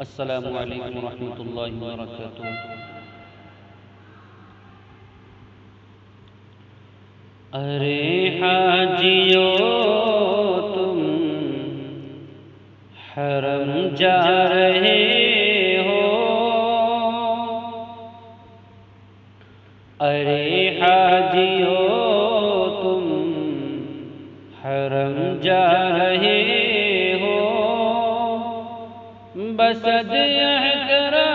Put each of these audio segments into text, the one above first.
السلام علیکم ورحمۃ اللہ وبرکاتہ۔ ارے حاجیو تم حرم جا رہے ہو، ارے حاجیو تم حرم جا رہے ہو، بسد احترام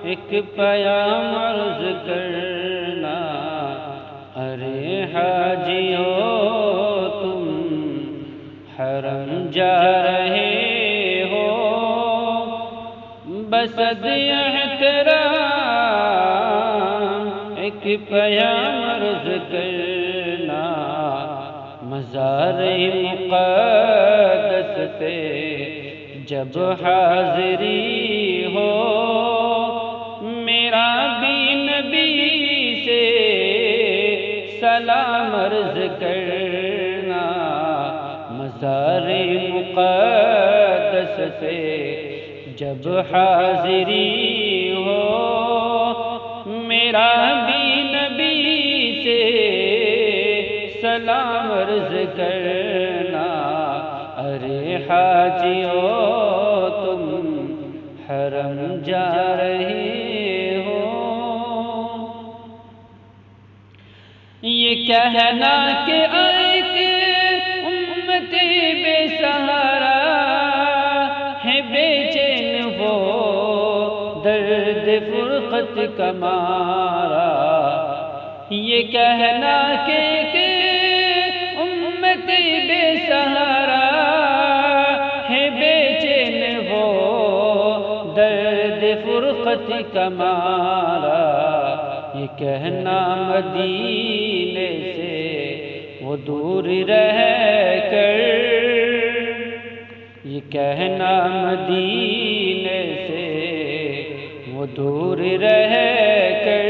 ایک پیام عرض کرنا۔ ارے حاجیو تم حرم جا رہے ہو، بسد احترام ایک پیام عرض کرنا۔ مزار مقدس پہ جب حاضری ہو، میرا بھی نبی سے سلام عرض کرنا۔ مزار مقدس پہ جب حاضری ہو، میرا بھی نبی سے سلام عرض کرنا۔ ارے حاجیو تم حرم جا رہے ہو، یہ کہنا کہ ایک امتی بے سہارا ہے، بے چین وہ درد فرقت کا مارا۔ یہ کہنا کہ ایک امتی بے سہارا ہے، بے چین وہ درد فرقت کا مارا۔ یہ کہنا مدینے سے وہ دور رہ کر، یہ کہنا مدینے سے وہ دور رہ کر،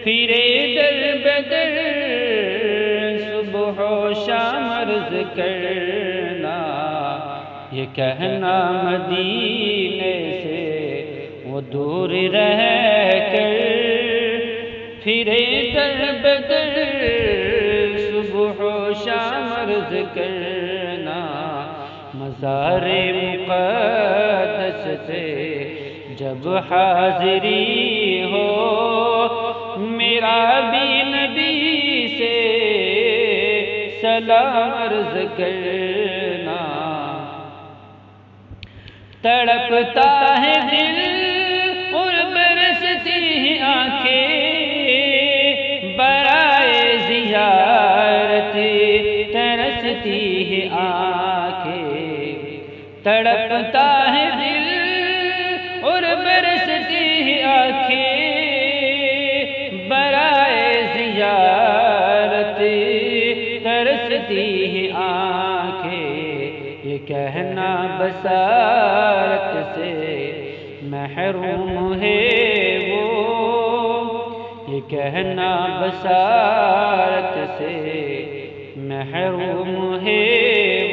پھرے در بدر صبح و شام عرض کرنا۔ یہ کہنا مدینے سے وہ دور رہ کر، پھرے در بدر صبح و شام عرض کرنا۔ مزار مقدس سے جب حاضری ہو، میرا بھی نبی سے سلام عرض کرنا۔ تڑپتا ہے دل اور برستی ہیں آنکھیں، برائے زیارت ترستی ہے آنکھیں۔ تڑپتا ہے دل اور برستی ہے آنکھیں، برائے زیارت ترستی ہے آنکھیں۔ یہ کہنا بصارت سے محروم ہے وہ، یہ کہنا بصارت سے محروم ہے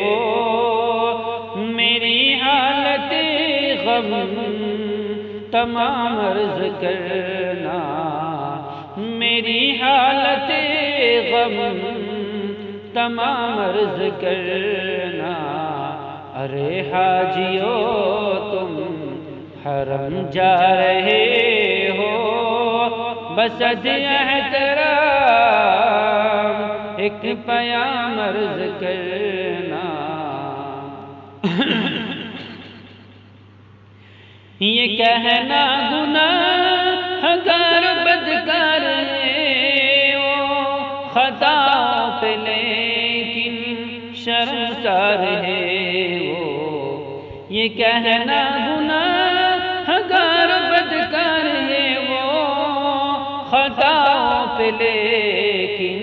وہ، میری حالت غم تمام عرض کرنا۔ میری حالت غم تمام عرض کرنا۔ ارے حاجیو تم حرم جا رہے ہو، بسد احترام ایک پیام عرض کرنا۔ یہ کہنا گناہ گر بدکار ہے وہ، خطاؤں پہ لیکن شرمسار ہے وہ۔ یہ کہنا گناہ گر بدکار ہے وہ، خطاؤں پہ لیکن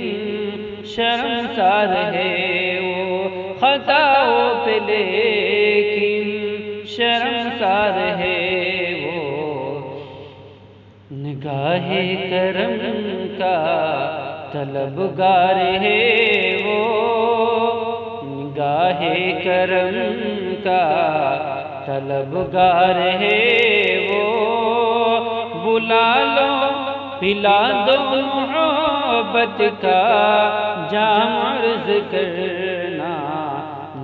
شرمسار ہے وہ، خطاؤں پہ لیکن شرمسار ہے وہ۔ نگاہ کرم کا طلبگار ہے وہ، نگاہ کرم کا طلبگار ہے وہ، بلا لو پلا دو محبت کا جام عرض کرنا،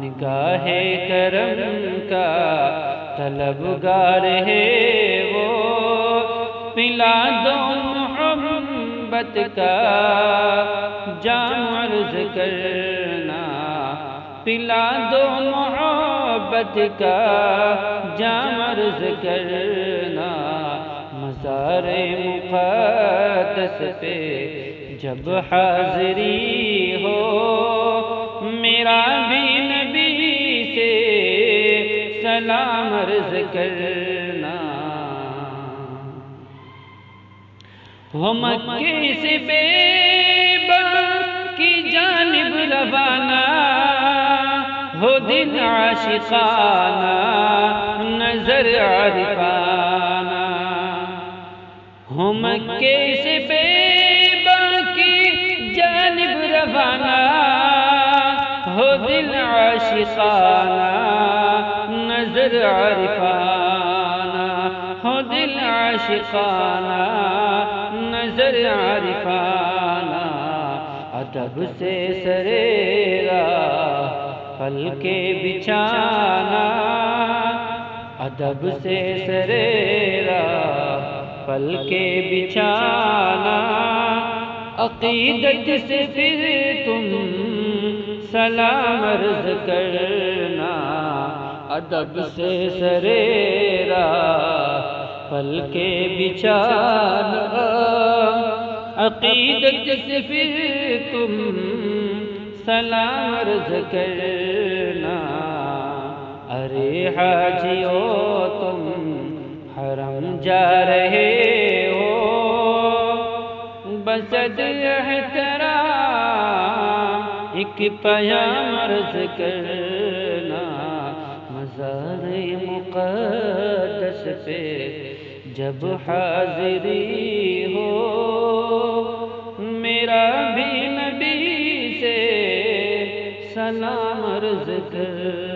نگاہ کرم کا طلبگار ہے وہ، پلا دو محبت کا جام عرض کرنا، پلا دو محبت کا جام عرض کرنا، مزار مقدس پہ جب حاضری ہو، میرا بھی نبی سے سلام عرض کرنا، وہ مکے سے بے کی جانب روانہ، ہو دل عاشقانہ نظر عارفانہ، ہو مکے سے بے کی جانب روانہ، ہو دل عاشقانہ نظر عارفانہ، ہو دل عاشقانہ نظر عارفانہ، ادب سے سریرا پل کے بچھانا، ادب سے سریرا پل کے بچھانا، عقیدت سے پھر تم سلام عرض کرنا، ادب سے سریرا پل کے بچھانا، عقیدت سے پھر تم سلام عرض کرنا، ارے حاجیو تم حرم جا رہے ہو، بس احترام ایک پیام عرض کرنا، مزار مقدس پہ جب حاضری ہو، میرا بھی نبی سے سلام عرض کر